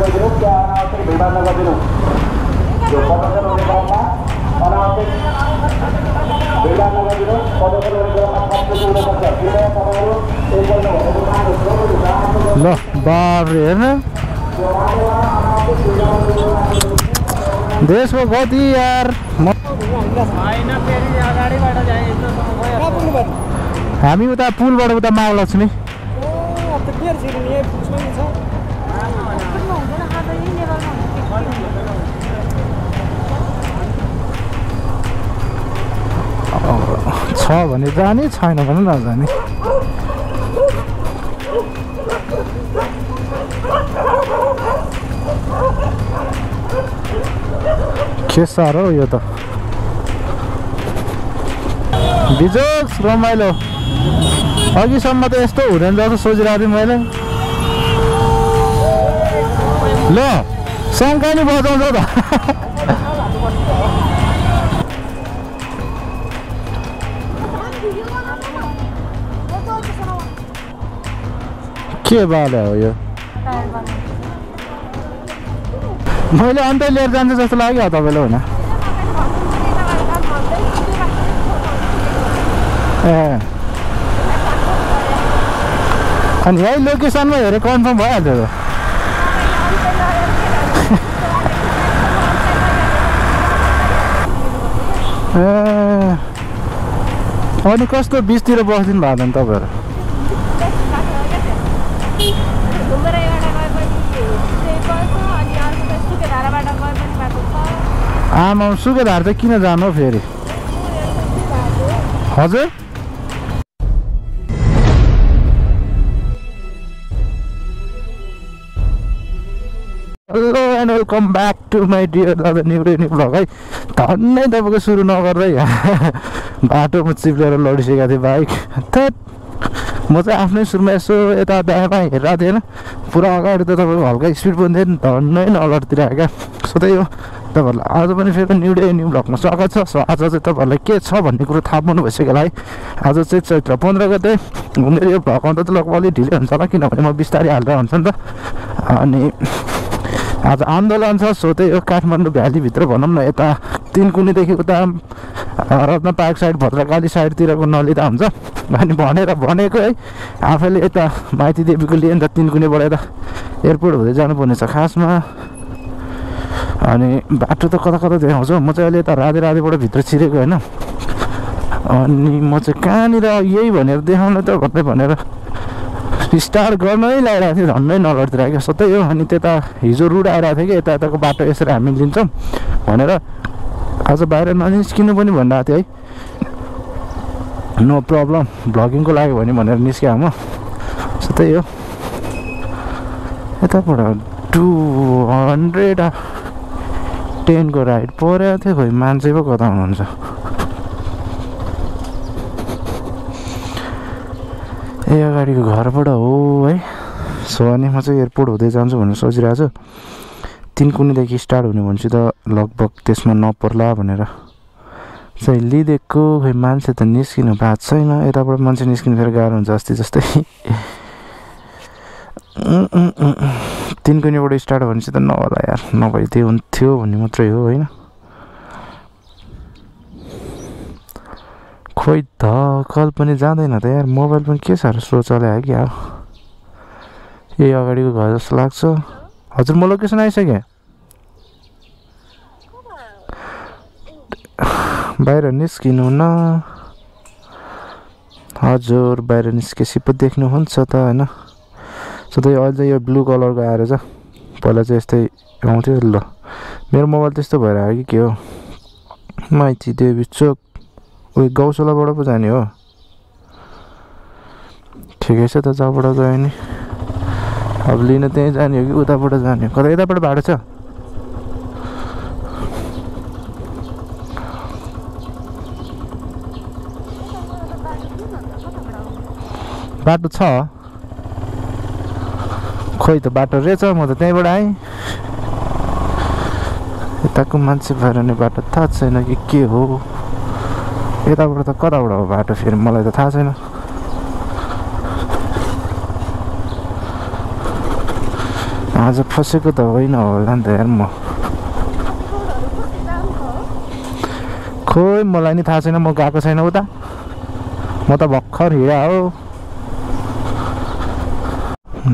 ल बाबरे हेर्न देशको गति यार हामी उता पुलबाट उता महालक्ष्मी छ भने जाने छैन भने नजाने के साह्रो यो त बिजोक्स रमाइलो अघिसम्म त यस्तो हुँदैन जस्तो सोचिरहेको थिएँ मैले ल शङ्कानी बजाउँछ त के बाले हो यो मैले अन्त लिएर जान्छ जस्तो लाग्यो तपाईँलाई होइन ए अनि यही लोकेसनमा हेरेर कन्फर्म भइहाल्छ त ए अनि कस्तो बिचतिर बस्दिनु भएको नि तपाईँहरू आमा सुकेधार चाहिँ किन जानु हो फेरि हजुर hello and welcome back to my dear दादा न्यू भ्लग है धन्नै तपाईँको सुरु नगरेर बाटोमा चिप्लेर लडिसकेको थिएँ बाइक थेट म चाहिँ आफ्नै सुरुमा यसो यता दायाँ बायाँ हेरिरहेको थिएँ होइन पुरा अगाडि त तपाईँको हल्का स्पिड पनि थियो नि धन्नै नलडतिर क्या सो त्यही हो तपाईँहरूलाई आज पनि फेरि न्यू डे न्यू भ्लगमा स्वागत छ सो आज चाहिँ तपाईँहरूलाई के छ भन्ने कुरो थाहा पाउनु भइसक्यो होला है आज चाहिँ चैत्र 15 गते मेरो यो भ्लग आउँदा त लगभग अलिक ढिलै हुन्छ होला किनभने म बिस्तारै हालेर हुन्छ नि त अनि आज आन्दोलन छ सो त्यही हो काठमाडौँ भ्यालीभित्र भनौँ न यता तिनकुनीदेखि उता रत्न पार्क साइड भद्रकाली साइडतिरको नलिँदा हुन्छ अनि भनेको है आफैले यता माइती देवीको लिए नि त तिनकुनीबाट यता एयरपोर्ट हुँदै जानुपर्ने छ खासमा अनि बाटो त कता कता देखाउँछ म चाहिँ अहिले यता राधेबाट भित्र छिरेको होइन अनि म चाहिँ कहाँनिर यही भनेर देखाउन त भनेर स्टार्ट गर्नै लगाइरहेको थियो झन्डै नलडतिर क्या सो त्यही हो अनि त्यता हिजो रुड आइरहेको थियो कि यता यताको बाटो यसरी हामी लिन्छौँ भनेर आज बाहिर ननिस्किनु पनि भनिरहेको थियो है नो प्रब्लम भ्लगिङको लागि भनेर निस्क्यो म सो त्यही हो यताबाट 210 को राइड परेको थियो खोइ मान्छे पो कता हुनुहुन्छ ए अगाडिको घरबाट हो है सो अनि म चाहिँ एयरपोर्ट हुँदै जान्छु भनेर सोचिरहेको छु तिनकुनीदेखि स्टार्ट हुने भनेपछि त लगभग त्यसमा नपर्ला भनेर चाहिँ लिदिएको खोइ मान्छे त निस्किनु भएको छैन यताबाट मान्छे निस्किनु फेरि गाह्रो हुन्छ अस्ति जस्तै तिनकुनीबाट स्टार्ट भनेपछि त नहोला यार नभए त्यो हुन्थ्यो भन्ने मात्रै हो होइन खोइ त कल पनि जाँदैन त यार मोबाइल पनि के साह्रो स्लो चलायो कि अब यही अगाडिको घर जस्तो लाग्छ हजुर म लोकेसन आइसकेँ बाहिर निस्किनु न हजुर बाहिर निस्केपछि पो देख्नुहुन्छ त होइन सो त्यही अहिले चाहिँ यो ब्लू कलरको आएर छ पहिला चाहिँ यस्तै आउँथ्यो ल मेरो मोबाइल त्यस्तो भएर आयो कि के हो माइती देवी चोक उयो गौशालाबाट पो जाने हो ठिकै छ त जहाँबाट गयो नि अब लिन त्यहीँ जाने हो कि उताबाट जाने हो कता यताबाट बाटो छ बाटो छ खोइ त बाटो रहेछ म त त्यहीँबाट आएँ यताको मान्छे भएर नि बाटो थाहा छैन कि के हो यताबाट त कताबाट हो बाटो फेरि मलाई त थाहा छैन आज फसेको त होइन होला नि त यार म खोइ मलाई नि थाहा छैन म गएको छैन उता म त भर्खर हिँडा हो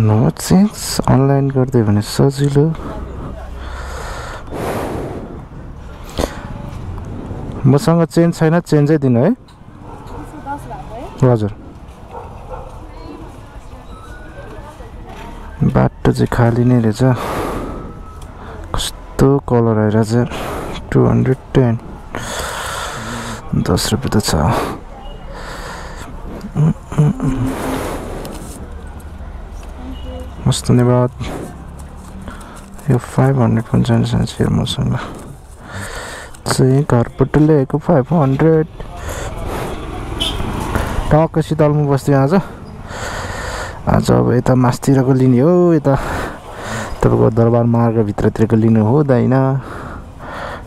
नो चेन्ज अनलाइन गर्दै भने सजिलो मसँग चेन्ज छैन चेन्जै दिनु है हजुर बाटो चाहिँ खाली नै रहेछ कस्तो कलर आइरहेछ 210 10 रुपियाँ त छ हस् धन्यवाद यो 500 पनि चाहिन्छ मसँग चाहिँ घरबाट ल्याएको 500 टक्क शीतलमा बस्थ्यो आज अब यता मासतिरको लिने हो यता तपाईँको दरबार मार्गभित्रतिरको लिनु हुँदैन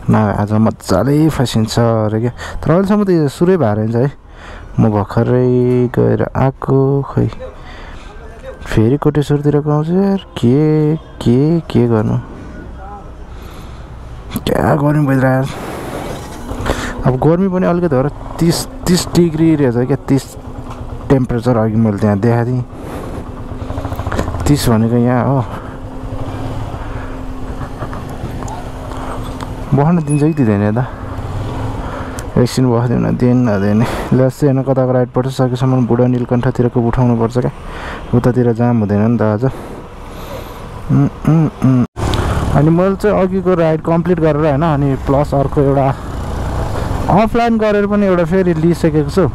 न आज मजाले फसिन्छ अरे क्या तर अहिलेसम्म त यो सुरै भएर हुन्छ है म भर्खरै गएर आएको खै फेरि कोटेश्वरतिरको आउँछ यार के गर्नु क्या गर्मी भइरहेको अब गर्मी पनि अलिकति हो र 30 डिग्री रहेछ क्या 30 टेम्परेचर अघि मैले त्यहाँ देखाएको थिएँ 30 भनेको यहाँ हो बस्न दिन्छ कि दिँदैन यता एकछिन बस्दैन दिँदैन ल चाहिँ होइन कताको राइट पर्छ सकेसम्म बुढा नीलकण्ठतिरको उठाउनु पर्छ क्या उतातिर जाम हुँदैन नि त आज अनि मैले चाहिँ अघिको राइड कम्प्लिट गरेर होइन अनि प्लस अर्को एउटा अफलाइन गरेर पनि एउटा फेरि लिइसकेको छु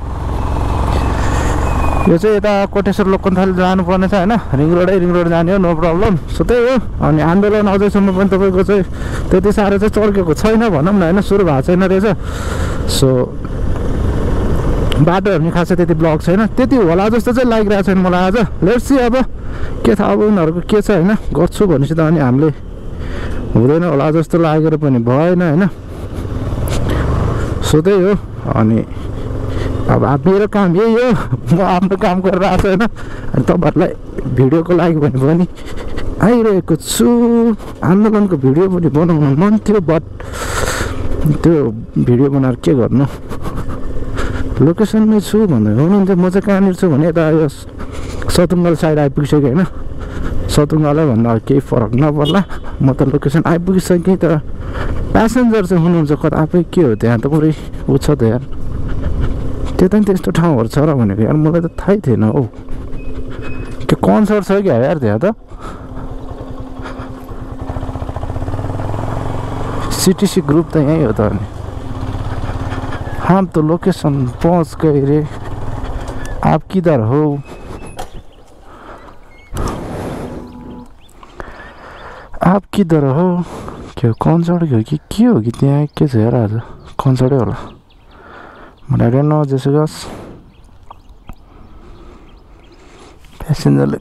यो चाहिँ यता कोटेश्वर लोकन्थली जानुपर्ने छ होइन रिङ रोड जाने हो नो प्रब्लम सो त्यही हो अनि आन्दोलन अझैसम्म पनि तपाईँको चाहिँ त्यति साह्रो चाहिँ चर्केको छैन भनौँ न होइन सुरु भएको छैन रहेछ सो बाटोहरू नि खासै त्यति ब्लक छैन त्यति होला जस्तो चाहिँ लागिरहेको छैन मलाई आज लेट्स सी अब के थाहा अब उनीहरूको के छ होइन गर्छु भनेपछि त अनि हामीले हुँदैन होला जस्तो लागेर पनि भएन होइन सो त्यही हो अनि अब मेरो काम यही हो म आफ्नो काम गरेर आएको छु होइन अनि तपाईँहरूलाई भिडियोको लागि भने पनि आइरहेको छु आन्दोलनको भिडियो पनि बनाउनु मन थियो बट त्यो भिडियो बनाएर के गर्नु लोकेसनमै छु भन्दै हुनुहुन्छ म चाहिँ कहाँनिर छु भने यता यो सतुङ्गल साइड आइपुगिसकेँ होइन सतुङ्गलै भन्दा केही फरक नपर्ला म त लोकेसन आइपुगिसकेँ तर प्यासेन्जर चाहिँ हुनुहुन्छ कता आफै के हो त्यहाँ त पुरै उ छ त यार त्यता नि त्यस्तो ठाउँहरू छ र भनेको यार मलाई त थाहै थिएन हौ के कन्सर्ट छ क्या यार त्यहाँ त सीटीसी ग्रुप त यहीँ हो त अनि हम तो लोकेशन पहुँच गए रे आप किधर हो आप किधर हो के कन्सर्ट हो कि के हो कि त्यहाँ के छ यार आज कन्सर्टै होला मलाई डोन्ट नो जेसुगस प्यासेन्जरले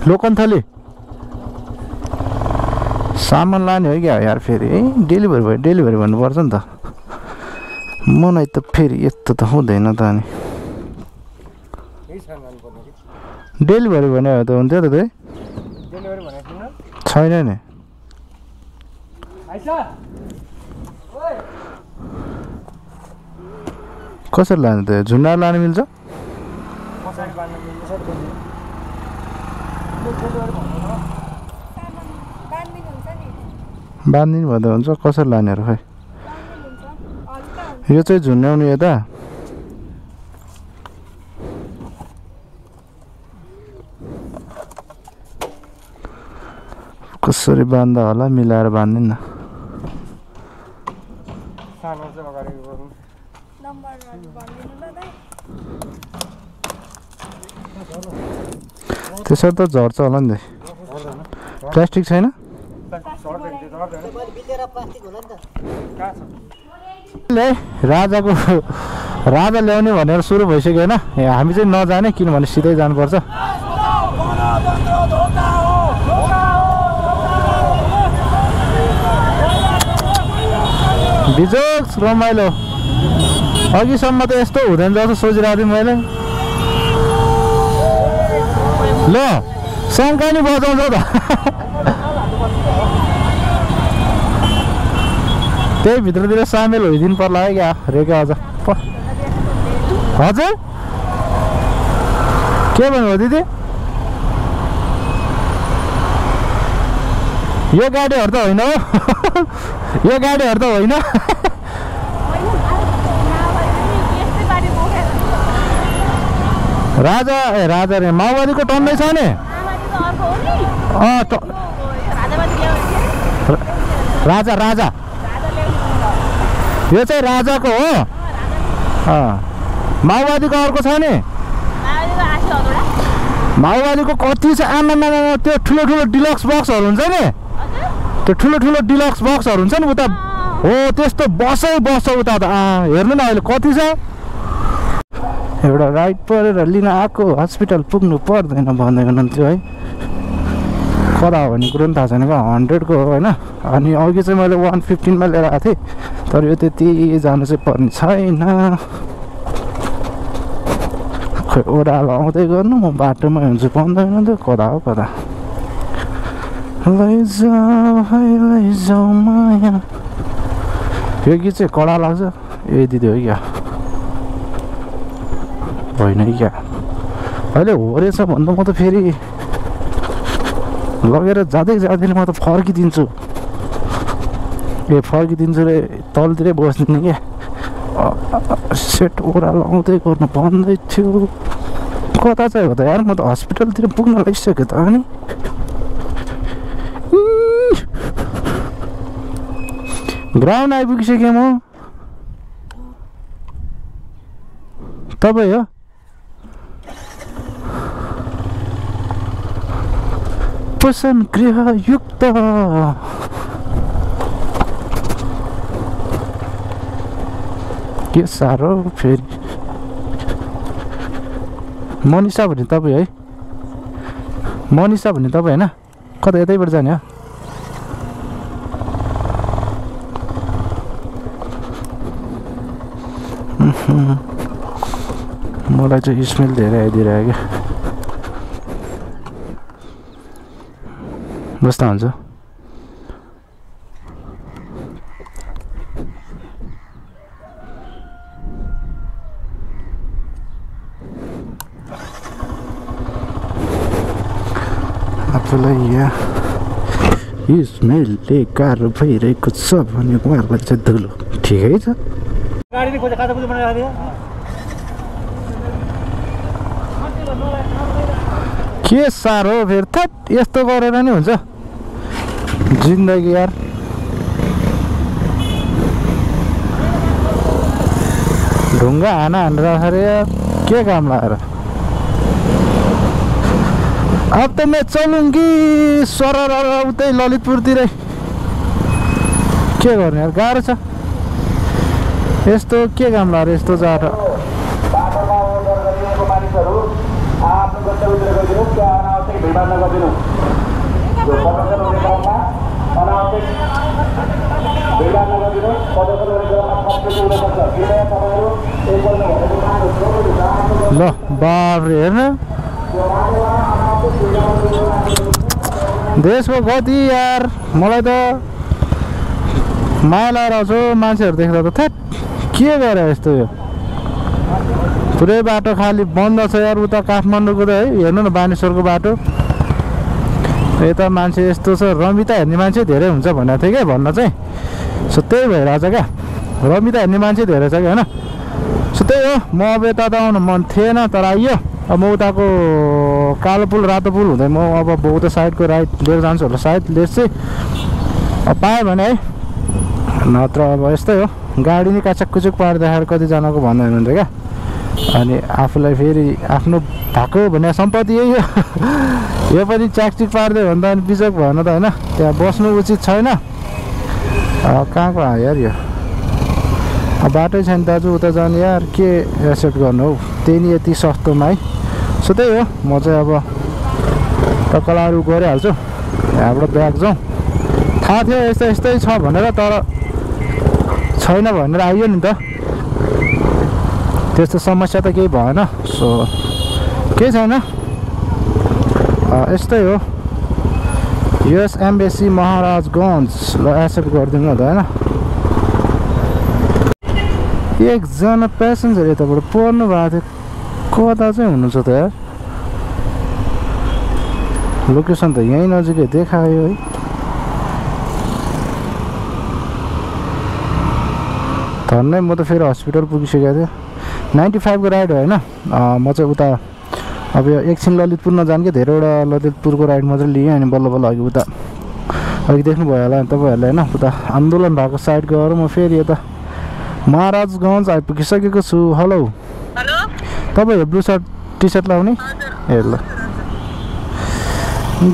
लोकन्थली सामान लाने हो क्या यार फेरि डेलिभरी भन्नुपर्छ नि त मलाई त फेरि यस्तो त हुँदैन त अनि डेलिभरी भने त हुन्थ्यो त त्यही छैन नि कसरी लानु त झुन्डार लानु मिल्छ बाँधिदिनु भन्दा हुन्छ कसरी लानेहरू खै यो चाहिँ झुन्ड्याउने यता कसरी बाँध्दा होला मिलाएर बाँधिदिनु न त्यसरी त झर्छ होला नि प्लास्टिक छैन राजा ल्याउने भनेर सुरु भइसक्यो होइन हामी चाहिँ नजाने किनभने सिधै जानुपर्छ बिजोक्स रमाइलो अघिसम्म त यस्तो हुँदैन जस्तो सोचिरहेको थिएँ मैले ल शङ्का नि बजाउँछ त त्यही भित्रतिर सामेल होइदिनु पर्ला है क्या रेका अझ हजुर के भन्नुभयो दिदी यो गाडीहरू त होइन हो यो गाडीहरू त होइन राजा ए राजा रे माओवादीको टन्नै छ नि राजा राजा यो चाहिँ राजाको हो माओवादीको अर्को छ नि माओवादीको कति छ आमा त्यो ठुलो ठुलो डिलक्स बक्सहरू हुन्छ नि त्यो ठुलो ठुलो डिलक्स बक्सहरू हुन्छ नि उता हो त्यस्तो बसै बस्छ उता त हेर्नु न अहिले कति छ एउटा राइड परेर लिन आएको हस्पिटल पुग्नु पर्दैन भन्दै हुनुहुन्थ्यो है कता हो भन्ने कुरो पनि थाहा छैन क्या 100 को हो होइन अनि अघि चाहिँ मैले 115 मा लिएर आएको थिएँ तर यो त्यति जानु चाहिँ पर्ने छैन खोइ ओह्रालो आउँदै गर्नु म बाटोमा हुन्छु पाउँदैन त कता हो कता लैजाऊ माया यो गीत चाहिँ कडा लाग्छ ए दिदी हो क्या होइन क्या अहिले हो रहेछ भन्दा म त फेरि लगेर जाँदै जाँदैन म त फर्किदिन्छु ए फर्किदिन्छु रे तलतिरै बस्दिनँ क्या सेट ओह्रालो आउँदै गर्नु भन्दै थियो कता चाहिँ हो त यार म त हस्पिटलतिर पुग्न लागिसक्यो त अनि ग्राउन्ड आइपुगिसकेँ म तपाईँ हो प्रसन गृहयुक्त के साह्रो फेरि मनिषा भन्ने तपाईँ है मनिषा भन्ने तपाईँ होइन कता यतैबाट जाने हो मलाई चाहिँ स्मेल धेरै आइदिइरहेको क्या बस्दा हुन्छ आफूलाई यहाँ स्मेलले गाह्रो भइरहेको छ भने उहाँहरूलाई चाहिँ धुलो ठिकै छ के साह्रो फेरि थट यस्तो गरेर नि हुन्छ जिन्दगी यार ढुङ्गा हानेर के काम लगाएर अब त मैं चलूँगी सरर उतै ललितपुरतिरै के गर्ने यार गाह्रो छ यस्तो के काम लगाएर यस्तो जाएर ल बाबरे हेर्नु देशको गति यार मलाई त माया लगाएर आउँछु मान्छेहरू देख्दा त थेट के गरे यस्तो यो पुरै बाटो खाली बन्द छ यार उता काठमाडौँको त है हेर्नु न बानेश्वरको बाटो यता मान्छे यस्तो छ रमिता हेर्ने मान्छे धेरै हुन्छ भनेको थिएँ क्या भन्न चाहिँ सो त्यही भइरहेछ क्या रमिता हेर्ने मान्छे धेरै छ क्या होइन सो त्यही हो म अब यता त आउनु मन थिएन तर आइयो अब म उताको कालो पुल रातो पुल हुँदै म अब उता साइडको राइट लिएर जान्छु होला सायद लेट चाहिँ अब पाएँ भने है नत्र अब यस्तै हो गाडी नै काचक कुचुक पारिदिएर कतिजनाको भन्दै हुनुहुन्थ्यो क्या अनि आफूलाई फेरि आफ्नो भएको भने सम्पत्ति यही हो यो पनि च्याकचिक पारिदियो भने त अनि बिजोक भएन त होइन त्यहाँ बस्नु उचित छैन कहाँको यार यो बाटै छैन दाजु उता जाने यार के एक्सेप्ट गर्नु हौ त्यही नि यति सस्तोमा है सो त्यही हो म चाहिँ अब टक्कलाहरू गरिहाल्छु यहाँबाट ब्याग जाउँ थाहा थियो यस्तै यस्तै छ भनेर तर छैन भनेर आइयो नि त त्यस्तो समस्या त केही भएन सो केही छैन यस्तै हो युएस एम्बेसी महाराजगञ्ज ल एक्सेप्ट गरिदिनु न त होइन एकजना प्यासेन्जर यताबाट पर्नु भएको थियो कता चाहिँ हुनु छ त यार लोकेसन त यहीँ नजिकै देखायो है धन्नै म त फेरि हस्पिटल पुगिसकेको थिएँ 95 को राइड हो होइन म चाहिँ उता अब यो एकछिन ललितपुर नजानु कि धेरैवटा ललितपुरको राइड मात्रै लिएँ अनि बल्ल बल्ल अघि उता अघि देख्नुभयो होला तपाईँहरूले होइन उता आन्दोलन भएको साइड गएर म फेरि यता महाराजगञ्ज आइपुगिसकेको छु हेलो तपाईँ ब्लू सर्ट टी सर्ट लाउने ए ल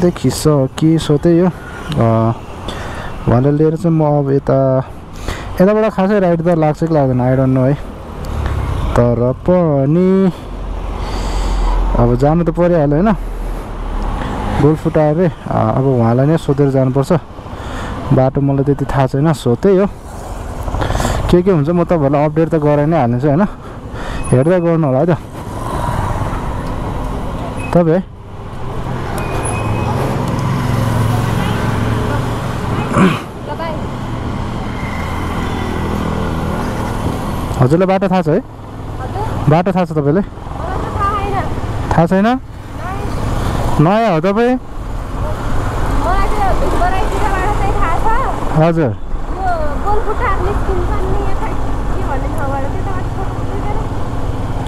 देखिसकिसो त्यही हो भनेर लिएर चाहिँ म अब यताबाट खासै राइड त लाग्छ कि लाग्दैन आई डोन्ट नो है तर पनि अब जानु त परिहाल्यो होइन गोल फुटाएर अब उहाँलाई नै सोधेर जानुपर्छ बाटो मलाई त्यति थाहा छैन सो त्यही हो के हुन्छ म तपाईँहरूलाई अपडेट त गराइ नै हाल्नेछु होइन हेर्दै गर्नु होला है त तपाईँ हजुरलाई बाटो थाहा छ है बाटो थाहा छ तपाईँलाई थाहा छैन नयाँ हो तपाईँ हजुर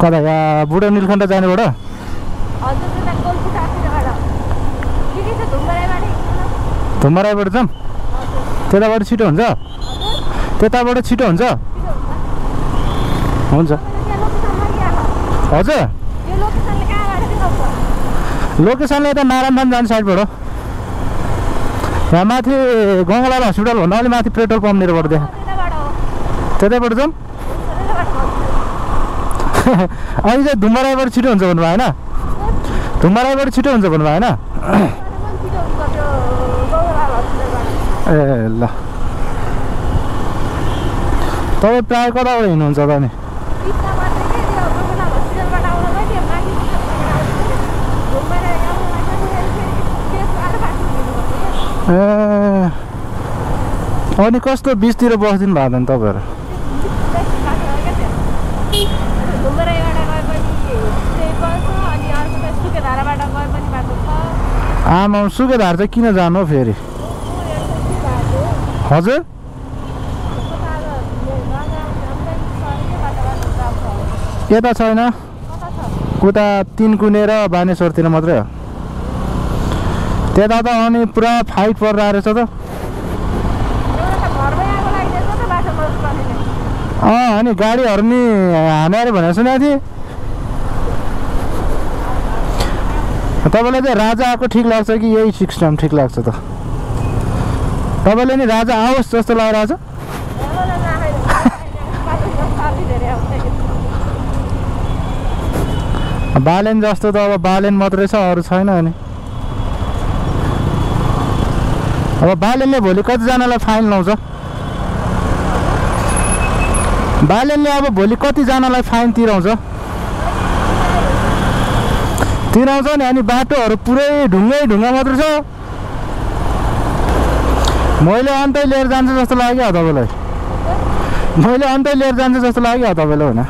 कता यहाँ बुढो नीलकण्ठ जानेबाट धुम्बराईबाट जाऊँ त्यताबाट छिटो हुन्छ त्यताबाट छिटो हुन्छ हुन्छ हजुर लोकेसनले यता नारायणथान जाने साइडबाट यहाँ माथि गङ्गालाल हस्पिटल भन्दा अलि माथि पेट्रोल पम्पनिरबाट देखा त्यतैबाट जाऊँ अनि चाहिँ धुम्बराईबाट छिटो हुन्छ भन्नुभयो होइन धुम्बराईबाट छिटो हुन्छ भन्नुभयो होइन ए ल तपाईँ प्रायः कताबाट हिँड्नुहुन्छ त नि ए अनि कस्तो बिचतिर बस्दिनु भएको नि तपाईँहरू आमा सुकेधार चाहिँ किन जानु हो फेरि हजुर यता छैन उता 3 कुने र बानेश्वरतिर मात्रै हो त्यता त अनि पुरा फाइट पर्दा रहेछ त अनि गाडीहरू नि हानेर भनेर सुनेको थिएँ तपाईँलाई चाहिँ राजा आएको ठिक लाग्छ कि यही सिस्टम ठिक लाग्छ त तपाईँले नि राजा आओस् जस्तो लागिरहेछ बालेन जस्तो त अब बालेन मात्रै छ अरू छैन अनि अब बालेनले भोलि कतिजनालाई फाइन लाउँछ बालेनले अब भोलि कतिजनालाई फाइन तिराउँछ नि अनि बाटोहरू पुरै ढुङ्गा मात्र छ मैले अन्तै लिएर जान्छु जस्तो लाग्यो तपाईँलाई मैले अन्तै लिएर जान्छु जस्तो लाग्यो तपाईँलाई होइन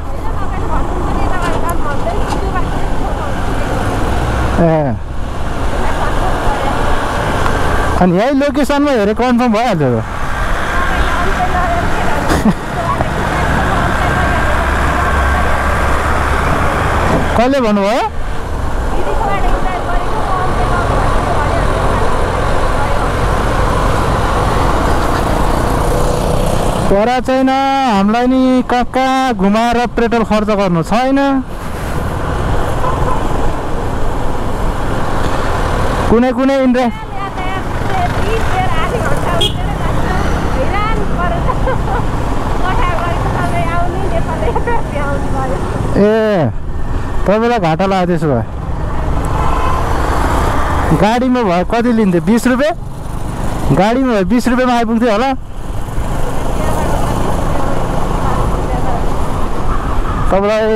ए अनि यही लोकेसनमा हेरेर कन्फर्म भइहाल्छ त कसले भन्नुभयो पर छैन हामीलाई नि कहाँ घुमाएर पेट्रोल खर्च गर्नु छैन कुनै इन्ट्रेस्ट ए तपाईँलाई घाटा लाग्यो त्यसो भए गाडीमा भयो कति लिन्थ्यो 20 रुपियाँ गाडीमा भयो 20 रुपियाँमा आइपुग्थ्यो होला तपाईँलाई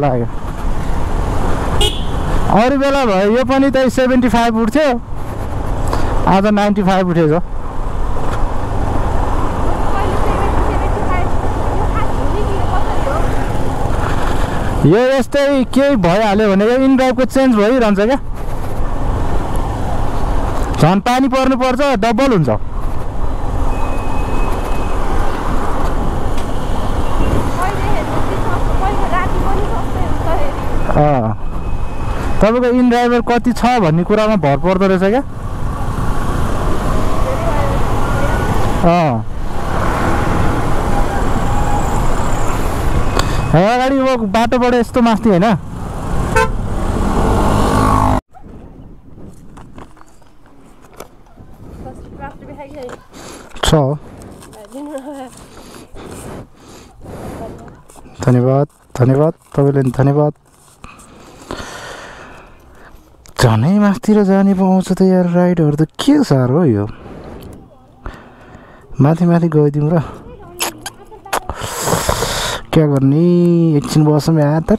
लाग्यो अरू बेला भयो यो पनि त 75 उठ्थ्यो आज 95 उठेछ यो यस्तै केही भइहाल्यो भने यो इनड्राइभको चेन्ज भइरहन्छ क्या झन् पानी पर्नुपर्छ डबल हुन्छ तपाईँको इनड्राइभर कति छ भन्ने कुरामा भर पर्दो रहेछ क्या अगाडि अब बाटोबाट यस्तो माथि होइन छ धन्यवाद धन्यवाद तपाईँले धन्यवाद झनै माथितिर जाने पाउँछ त यार राइडहरू त के साह्रो हो यो माथि माथि गइदिउँ र क्या गर्ने एकछिन बसौँ यहाँ त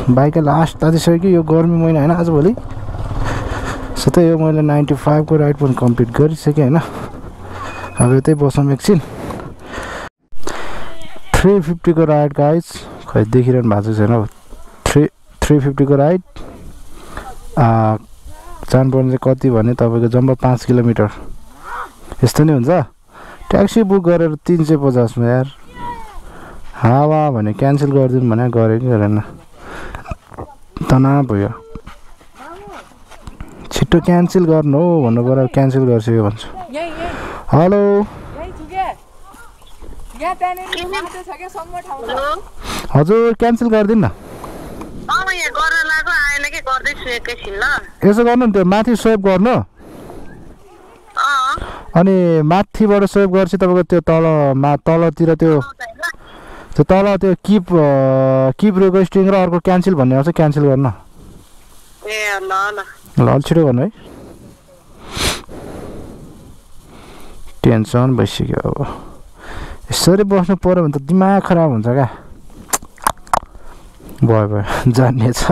बाइक लास्ट तातिसक्यो यो गर्मी महिना होइन आजभोलि सो त यो मैले 95 को राइड पनि कम्प्लिट गरिसकेँ होइन अब यतै बसौँ एकछिन 350 को राइड गाइज खै देखिरहनु भएको छैन 350 को राइड जानुपर्ने चाहिँ कति भने तपाईँको जम्मा 5 किलोमिटर यस्तो नै हुन्छ ट्याक्सी बुक गरेर 350 मा यार हावा भने क्यान्सल गरिदिउँ भने गरेको गरेन तनाव भयो छिटो क्यान्सल गर्नु हो भन्नु पर्यो क्यान्सल गरिसक्यो भन्छु हेलो हजुर क्यान्सल गरिदिनु न यसो गर्नु नि त्यो माथि स्वेप गर्नु अनि माथिबाट स्वेप गरेपछि तपाईँको त्यो तलतिर त्यो तल त्यो किप रिक्वेस्टिङ र अर्को क्यान्सल भन्ने आउँछ क्यान्सल गर्नु ल छिटो गर्नु है टेन्सन भइसक्यो अब यसरी बस्नु पऱ्यो भने त दिमाग खराब हुन्छ क्या भयो जान्ने छ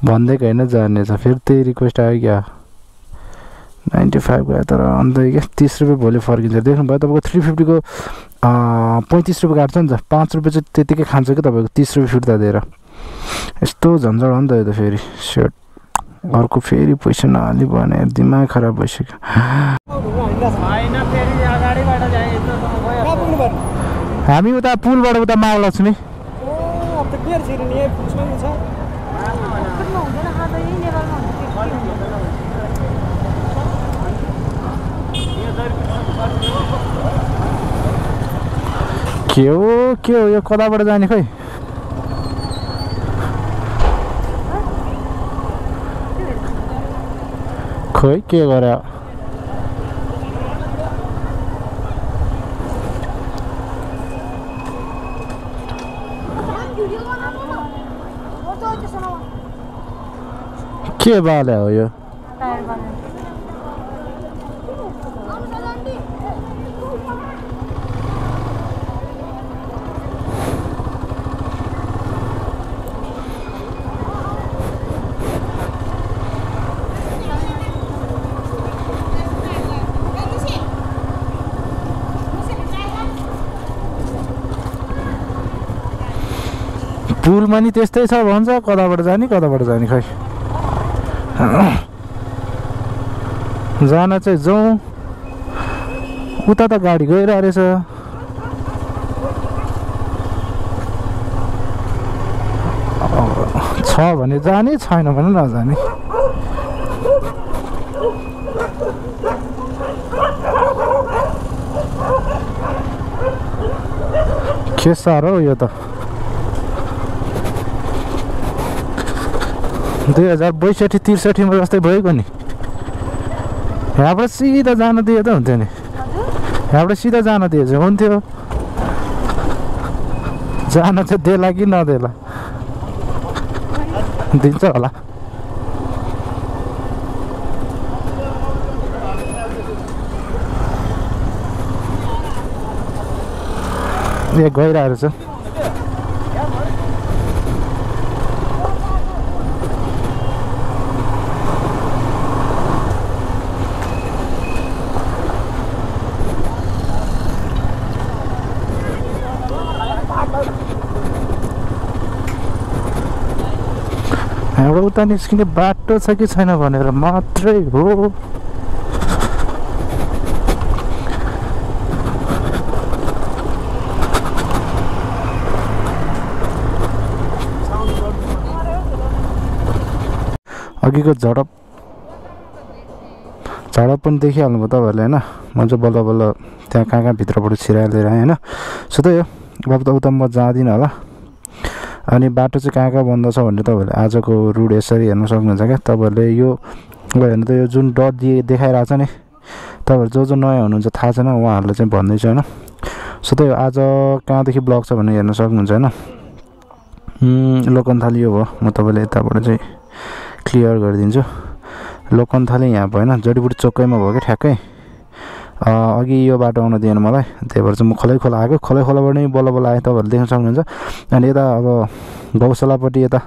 भन्दैको होइन जान्ने छ फेरि त्यही रिक्वेस्ट आयो क्या 95 गयो तर अन्त क्या 30 रुपियाँ भोलि फर्किन्छ देख्नुभयो तपाईँको 350 को 35 रुपियाँ काट्छ नि त 5 रुपियाँ चाहिँ त्यतिकै खान्छ कि तपाईँको 30 रुपियाँ फिर्ता दिएर यस्तो झन्झट हो नि त यो त फेरि सेट अर्को फेरि पैसा नहाली भने दिमाग खराब भइसक्यो हामी उता पुलबाट उता महालक्ष्मी के हो यो कताबाट जाने खै खोइ के गरे के बाले हो यो पुलमा नि त्यस्तै छ भन्छ कताबाट जाने खै जान चाहिँ जाउँ उता त गाडी गइरहेको रहेछ छ भने जाने छैन भने नजाने के साह्रो हो यो त 2062-63 मा जस्तै भएको नि यहाँबाट सिधा जान दिए त हुन्थ्यो नि यहाँबाट सिधा जान दिए चाहिँ हुन्थ्यो जान चाहिँ देला कि नदेला दिन्छ होला ए गइरहेको छ एउटा उता निस्किने बाटो छ कि छैन भनेर मात्रै हो। अघिको झडप पनि देखिहाल्नुभयो तपाईँहरूले होइन। म चाहिँ बल्ल बल्ल त्यहाँ कहाँ भित्रबाट छिराएर आएँ होइन। सो त्यही हो, अब त उता म जाँदिनँ होला। अनि बाटो चाहिँ कहाँ बन्द छ भन्ने तपाईँहरूले आजको रुट यसरी हेर्न सक्नुहुन्छ क्या। तपाईँहरूले यो हेर्नु त यो जुन डट देखाइरहेको छ नि, तपाईँहरू जो नयाँ हुनुहुन्छ थाहा छैन उहाँहरूलाई चाहिँ भन्दैछु होइन। सो त्यही हो, आज कहाँदेखि ब्लक छ भन्ने हेर्न सक्नुहुन्छ होइन। लोकन्थाली यो भयो, म तपाईँले यताबाट चाहिँ क्लियर गरिदिन्छु। लोकन्थाली यहाँ भयो होइन, जडीबुटी चोकैमा भयो कि ठ्याक्कै। अघि यो बाटो आउन दिएन मलाई, त्यही भएर चाहिँ म खोलै खोला आएको। खोलै खोलाबाट नै बल्ल बल्ल आएँ, तपाईँहरूले देख्न सक्नुहुन्छ। अनि यता अब गौशालापट्टि यता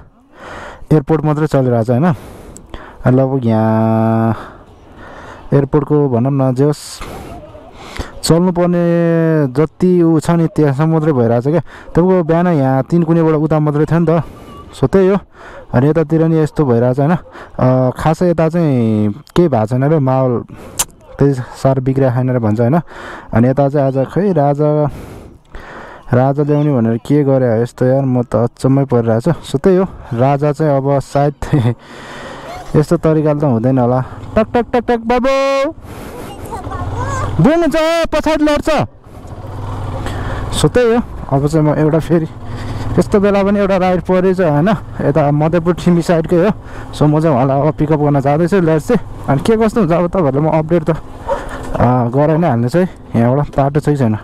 एयरपोर्ट मात्रै चलिरहेको छ होइन। अनि लगभग यहाँ एयरपोर्टको भनौँ न जे होस् चल्नुपर्ने जति ऊ छ नि त्यहाँसम्म मात्रै भइरहेछ क्या। तपाईँको बिहान यहाँ 3 कुनेबाट उता मात्रै थियो नि त। सो त्यही हो। अनि यतातिर नि यस्तो भइरहेछ होइन। खासै यता चाहिँ केही भएको छैन र माहौल त्यही साह्रो बिग्रिया छैन र भन्छ होइन। अनि यता चाहिँ आज खै राजा ल्याउने भनेर के गरे यस्तो यार, म त अचम्मै परिरहेछ। सो त्यही हो, राजा चाहिँ अब सायद यस्तो तरिकाले त हुँदैन होला। टक टक टक टक बाबु बोल्नुहुन्छ पछाडि लड्छ। सो त्यही हो, अब चाहिँ म एउटा फेरि यस्तो बेला पनि एउटा राइड परेछ होइन। यता मधेपुर ठिमी साइडकै हो। सो म चाहिँ उहाँलाई अब पिकअप गर्न जाँदैछु लेट्स चाहिँ। अनि के कस्तो हुन्छ अब तपाईँहरूलाई म अपडेट त गराइ नै हाल्ने चाहिँ। यहाँबाट बाटो चाहिँ छैन।